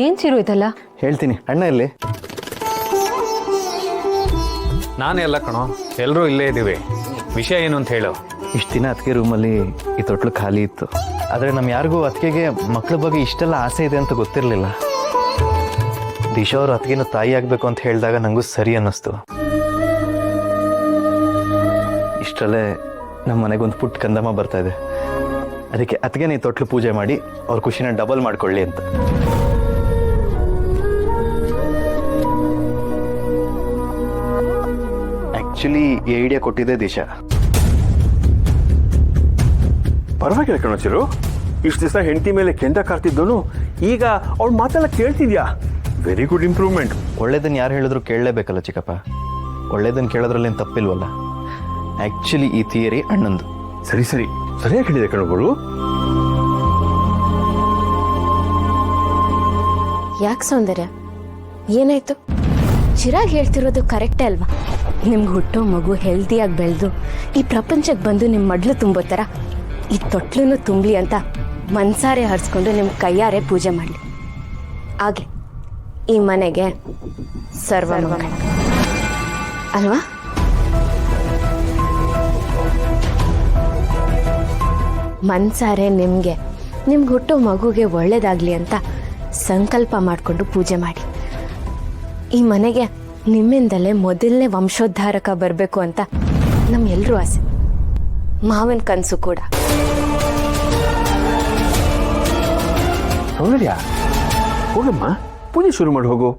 ಏನ್ ಚಿರು ಇದಲ್ಲ? ಹೇಳ್ತೀನಿ. ಅಣ್ಣ ಇಲ್ಲಿ? ನಾನೇ ಎಲ್ಲ ಕಣೋ, ಎಲ್ಲರೂ ಇಲ್ಲೇ ಇದ್ದೀವಿ. ವಿಷಯ ಏನು ಅಂತ ಹೇಳು. ಇಷ್ಟು ದಿನ ಅತ್ತಿಗೆ ರೂಮಲ್ಲಿ ಈ ತೊಟ್ಲು ಖಾಲಿ ಇತ್ತು. ಆದರೆ ನಮ್ಮ ಯಾರಿಗೂ ಅತ್ತಿಗೆಗೆ ಮಕ್ಕಳ ಬಗ್ಗೆ ಇಷ್ಟೆಲ್ಲ ಆಸೆ ಇದೆ ಅಂತ ಗೊತ್ತಿರಲಿಲ್ಲ. ದಿಶಾ ಅವರು ಅತ್ತಿಗೆನೂ ತಾಯಿ ಆಗಬೇಕು ಅಂತ ಹೇಳಿದಾಗ ನನಗೂ ಸರಿ ಅನ್ನಿಸ್ತು. ಇಷ್ಟರಲ್ಲೇ ನಮ್ಮ ಮನೆಗೊಂದು ಪುಟ್ಟ ಕಂದಮ್ಮ ಬರ್ತಾ ಇದೆ. ಅದಕ್ಕೆ ಅತ್ತಿಗೆನೇ ಈ ತೊಟ್ಲು ಪೂಜೆ ಮಾಡಿ ಅವ್ರ ಖುಷಿನ ಡಬಲ್ ಮಾಡ್ಕೊಳ್ಳಿ ಅಂತ. ಆ್ಯಕ್ಚುಲಿ ಈ ಐಡಿಯಾ ಕೊಟ್ಟಿದ್ದೆ ದಿಶಾ. ಪರವಾಗಿಲ್ಲ ಕಣೋ ಚಿರು, ಇಷ್ಟು ದಿವಸ ಹೆಂಡತಿ ಮೇಲೆ ಕೆಂಡ ಕಾರ್ತಿದ್ದೋನು ಈಗ ಅವ್ಳು ಮಾತೆಲ್ಲ ಕೇಳ್ತಿದ್ಯಾ. Very good improvement. ಒಳ್ಳೇದನ್ನು ಯಾರು ಹೇಳಿದ್ರು ಕೇಳಲೇಬೇಕಲ್ಲ ಚಿಕ್ಕಪ್ಪ. ಒಳ್ಳೇದನ್ನು ಕೇಳೋದ್ರಲ್ಲೇನು ತಪ್ಪಿಲ್ವಲ್ಲ. ಆ್ಯಕ್ಚುಲಿ ಈ ಥಿಯರಿ ಅಣ್ಣಂದು. ಸರಿ ಸರಿ, ಸರಿಯಾಗಿ ಹೇಳಿದೆ ಕಣಗಳು. ಯಾಕೆ ಸೌಂದರ್ಯ, ಏನಾಯ್ತು? ಚಿರಾಗ್ ಹೇಳ್ತಿರೋದು ಕರೆಕ್ಟೇ ಅಲ್ವಾ? ನಿಮ್ಗೆ ಹುಟ್ಟೋ ಮಗು ಹೆಲ್ದಿಯಾಗಿ ಬೆಳೆದು ಈ ಪ್ರಪಂಚಕ್ಕೆ ಬಂದು ನಿಮ್ಮ ಮಡ್ಲು ತುಂಬೋ ಥರ ಈ ತೊಟ್ಲೂ ತುಂಬಲಿ ಅಂತ ಮನ್ಸಾರೆ ಹರಿಸ್ಕೊಂಡು ನಿಮ್ಮ ಕೈಯಾರೆ ಪೂಜೆ ಮಾಡಲಿ. ಆಗಲಿ ಈ ಮನೆಗೆ ಸರ್ವಮಂಗಳ ಅಲ್ವಾ? ಮನ್ಸಾರೆ ನಿಮ್ಗೆ ಹುಟ್ಟೋ ಮಗುಗೆ ಒಳ್ಳೇದಾಗ್ಲಿ ಅಂತ ಸಂಕಲ್ಪ ಮಾಡಿಕೊಂಡು ಪೂಜೆ ಮಾಡಿ. ಈ ಮನೆಗೆ ನಿಮ್ಮಿಂದಲೇ ಮೊದಲನೇ ವಂಶೋದ್ಧಾರಕ ಬರಬೇಕು ಅಂತ ನಮ್ಮೆಲ್ಲರೂ ಆಸೆ, ಮಾವನ ಕನಸು ಕೂಡ. ಸೌಂದರ್ಯ, ಹೋಗಮ್ಮ, ಪೂಜೆ ಶುರು ಮಾಡಿ ಹೋಗು.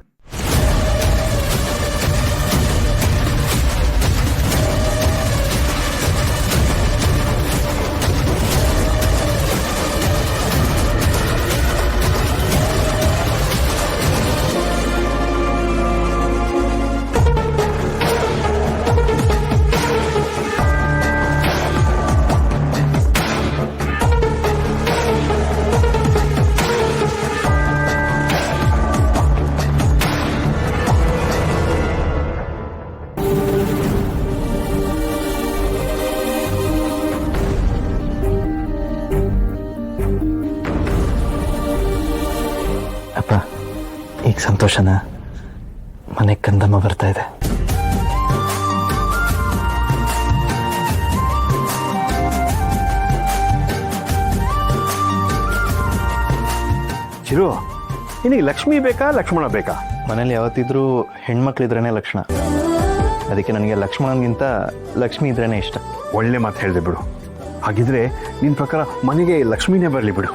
ಅಪ್ಪ, ಈಗ ಸಂತೋಷನಾ? ಮನೆಗೆ ಕಂದಮ್ಮ ಬರ್ತಾ ಇದೆ. ಚಿರು, ನಿನಗೆ ಲಕ್ಷ್ಮಿ ಬೇಕಾ ಲಕ್ಷ್ಮಣ ಬೇಕಾ? ಮನೇಲಿ ಯಾವತ್ತಿದ್ರೂ ಹೆಣ್ಮಕ್ಳಿದ್ರೇ ಲಕ್ಷಣ. ಅದಕ್ಕೆ ನನಗೆ ಲಕ್ಷ್ಮಣನಿಗಿಂತ ಲಕ್ಷ್ಮಿ ಇದ್ರೇ ಇಷ್ಟ. ಒಳ್ಳೆ ಮಾತು ಹೇಳಿದೆ ಬಿಡು. ಹಾಗಿದ್ರೆ ನಿನ್ನ ಪ್ರಕಾರ ಮನೆಗೆ ಲಕ್ಷ್ಮಿನೇ ಬರಲಿ ಬಿಡು.